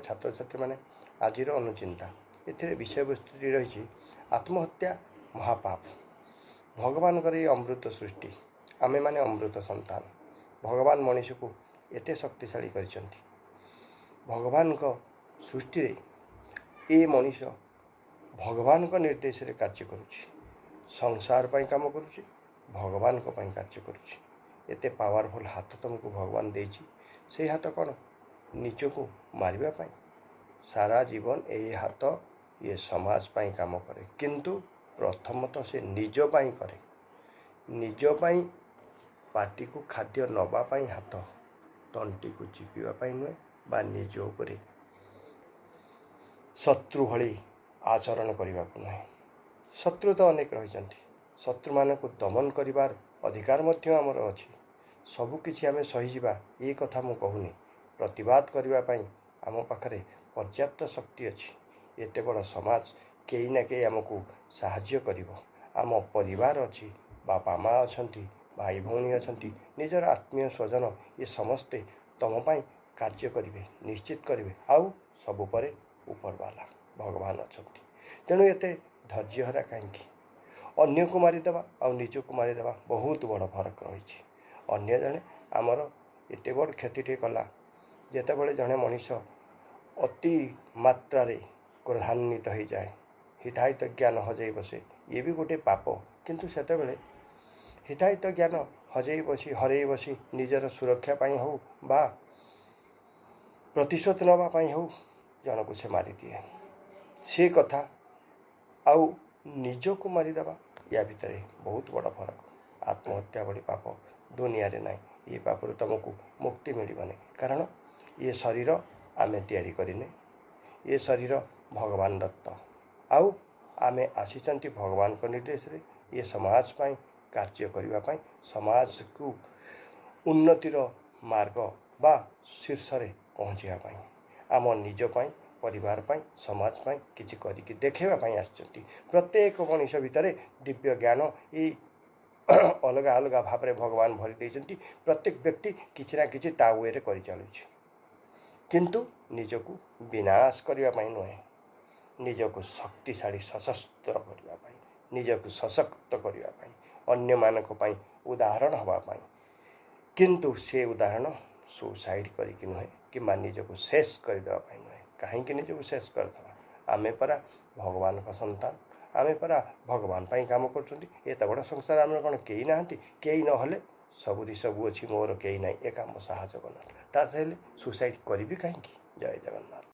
ଛାତ୍ରଛାତ୍ରୀ ମାନେ ଆଜିର ଅନୁଚିନ୍ତା ଏଥିରେ ବିଷୟବସ୍ତୁଟି ରହିଛି ଆତ୍ମହତ୍ୟା ମହାପାପ। ଭଗବାନଙ୍କର ଏ ଅମୃତ ସୃଷ୍ଟି, ଆମେମାନେ ଅମୃତ ସନ୍ତାନ। ଭଗବାନ ମଣିଷକୁ ଏତେ ଶକ୍ତିଶାଳୀ କରିଛନ୍ତି। ଭଗବାନଙ୍କ ସୃଷ୍ଟିରେ ଏ ମଣିଷ ଭଗବାନଙ୍କ ନିର୍ଦ୍ଦେଶରେ କାର୍ଯ୍ୟ କରୁଛି, ସଂସାର ପାଇଁ କାମ କରୁଛି, ଭଗବାନଙ୍କ ପାଇଁ କାର୍ଯ୍ୟ କରୁଛି। ଏତେ ପାୱାରଫୁଲ୍ ହାତ ତୁମକୁ ଭଗବାନ ଦେଇଛି। ସେଇ ହାତ କ'ଣ? ନିଜକୁ ମାରିବା ପାଇଁ? ସାରା ଜୀବନ ଏହି ହାତ ସମାଜ ପାଇଁ କାମ କରେ, କିନ୍ତୁ ପ୍ରଥମତଃ ସେ ନିଜ ପାଇଁ କରେ। ନିଜ ପାଇଁ, ପାଟିକୁ ଖାଦ୍ୟ ନେବା ପାଇଁ ହାତ, ତଣ୍ଟିକୁ ଚିପିବା ପାଇଁ ନୁହେଁ, ବା ନିଜ ଉପରେ ଶତ୍ରୁ ଭଳି ଆଚରଣ କରିବାକୁ ନୁହେଁ। ଶତ୍ରୁ ତ ଅନେକ ରହିଛନ୍ତି, ଶତ୍ରୁମାନଙ୍କୁ ଦମନ କରିବାର ଅଧିକାର ମଧ୍ୟ ଆମର ଅଛି। ସବୁକିଛି ଆମେ ସହିଯିବା ଏ କଥା ମୁଁ କହୁନି। ପ୍ରତିବାଦ କରିବା ପାଇଁ ଆମ ପାଖରେ ପର୍ଯ୍ୟାପ୍ତ ଶକ୍ତି ଅଛି। ଏତେ ବଡ଼ ସମାଜ, କେହି ନା କେହି ଆମକୁ ସାହାଯ୍ୟ କରିବ। ଆମ ପରିବାର ଅଛି, ବାପା ମା ଅଛନ୍ତି, ଭାଇ ଭଉଣୀ ଅଛନ୍ତି, ନିଜର ଆତ୍ମୀୟ ସ୍ୱଜନ, ଏ ସମସ୍ତେ ତମ ପାଇଁ କାର୍ଯ୍ୟ କରିବେ, ନିଶ୍ଚିତ କରିବେ। ଆଉ ସବୁ ପରେ ଉପରବାଲା ଭଗବାନ ଅଛନ୍ତି। ତେଣୁ ଏତେ ଧୈର୍ଯ୍ୟହରା କାହିଁକି? ଅନ୍ୟକୁ ମାରିଦେବା ଆଉ ନିଜକୁ ମାରିଦେବା ବହୁତ ବଡ଼ ଫରକ ରହିଛି। ଅନ୍ୟ ଜଣେ ଆମର ଏତେ ବଡ଼ କ୍ଷତିଟିଏ କଲା, ଯେତେବେଳେ ଜଣେ ମଣିଷ ଅତି ମାତ୍ରାରେ କ୍ରୋଧାନ୍ୱିତ ହୋଇଯାଏ, ହିତାହିତ ଜ୍ଞାନ ହଜେଇ ବସେ, ଇଏ ବି ଗୋଟିଏ ପାପ। କିନ୍ତୁ ସେତେବେଳେ ହିତାହିତ ଜ୍ଞାନ ହରେଇ ବସି ନିଜର ସୁରକ୍ଷା ପାଇଁ ହେଉ ବା ପ୍ରତିଶୋଧ ନେବା ପାଇଁ ହେଉ ଜଣକୁ ସେ ମାରିଦିଏ। ସେ କଥା ଆଉ ନିଜକୁ ମାରିଦେବା, ୟା ଭିତରେ ବହୁତ ବଡ଼ ଫରକ। ଆତ୍ମହତ୍ୟା ଭଳି ପାପ ଦୁନିଆରେ ନାହିଁ। ଏ ପାପରୁ ତୁମକୁ ମୁକ୍ତି ମିଳିବନି, କାରଣ ଏ ଶରୀର ଆମେ ତିଆରି କରିନେ, ଏ ଶରୀର ଭଗବାନ ଦତ୍ତ। ଆଉ ଆମେ ଆସିଛନ୍ତି ଭଗବାନଙ୍କ ନିର୍ଦ୍ଦେଶରେ ଏ ସମାଜ ପାଇଁ କାର୍ଯ୍ୟ କରିବା ପାଇଁ, ସମାଜକୁ ଉନ୍ନତିର ମାର୍ଗ ବା ଶୀର୍ଷରେ ପହଞ୍ଚିବା ପାଇଁ। ଆମ ନିଜ ପାଇଁ, ପରିବାର ପାଇଁ, ସମାଜ ପାଇଁ କିଛି କରିକି ଦେଖାଇବା ପାଇଁ ଆସିଛନ୍ତି। ପ୍ରତ୍ୟେକ ମଣିଷ ଭିତରେ ଦିବ୍ୟ ଜ୍ଞାନ ଏଇ ଅଲଗା ଅଲଗା ଭାବରେ ଭଗବାନ ଭରି ଦେଇଛନ୍ତି। ପ୍ରତ୍ୟେକ ବ୍ୟକ୍ତି କିଛି ନା କିଛି ତା ୱେରେ କରିଚାଲୁଛି, କିନ୍ତୁ ନିଜକୁ ବିନାଶ କରିବା ପାଇଁ ନୁହେଁ, ନିଜକୁ ଶକ୍ତିଶାଳୀ ସଶସ୍ତ୍ର କରିବା ପାଇଁ, ନିଜକୁ ସଶକ୍ତ କରିବା ପାଇଁ, ଅନ୍ୟମାନଙ୍କ ପାଇଁ ଉଦାହରଣ ହେବା ପାଇଁ। କିନ୍ତୁ ସେ ଉଦାହରଣ ସୁସାଇଡ଼୍ କରିକି ନୁହେଁ, କିମ୍ବା ନିଜକୁ ଶେଷ କରିଦେବା ପାଇଁ ନୁହେଁ। କାହିଁକି ନିଜକୁ ଶେଷ କରିଦେବା? ଆମେ ପରା ଭଗବାନଙ୍କ ସନ୍ତାନ, ଆମେ ପରା ଭଗବାନ ପାଇଁ କାମ କରୁଛନ୍ତି। ଏତେ ବଡ଼ ସଂସାର ଆମର କ'ଣ କେହି ନାହାନ୍ତି? କେହି ନହେଲେ ସବୁରି ସବୁ ଅଛି, ମୋର କେହି ନାହିଁ, ଏ କାମ ସାହସ କଲା। ତା ହେଲେ ସୁସାଇଡ଼୍ କରିବି କାହିଁକି? ଜୟ ଜଗନ୍ନାଥ।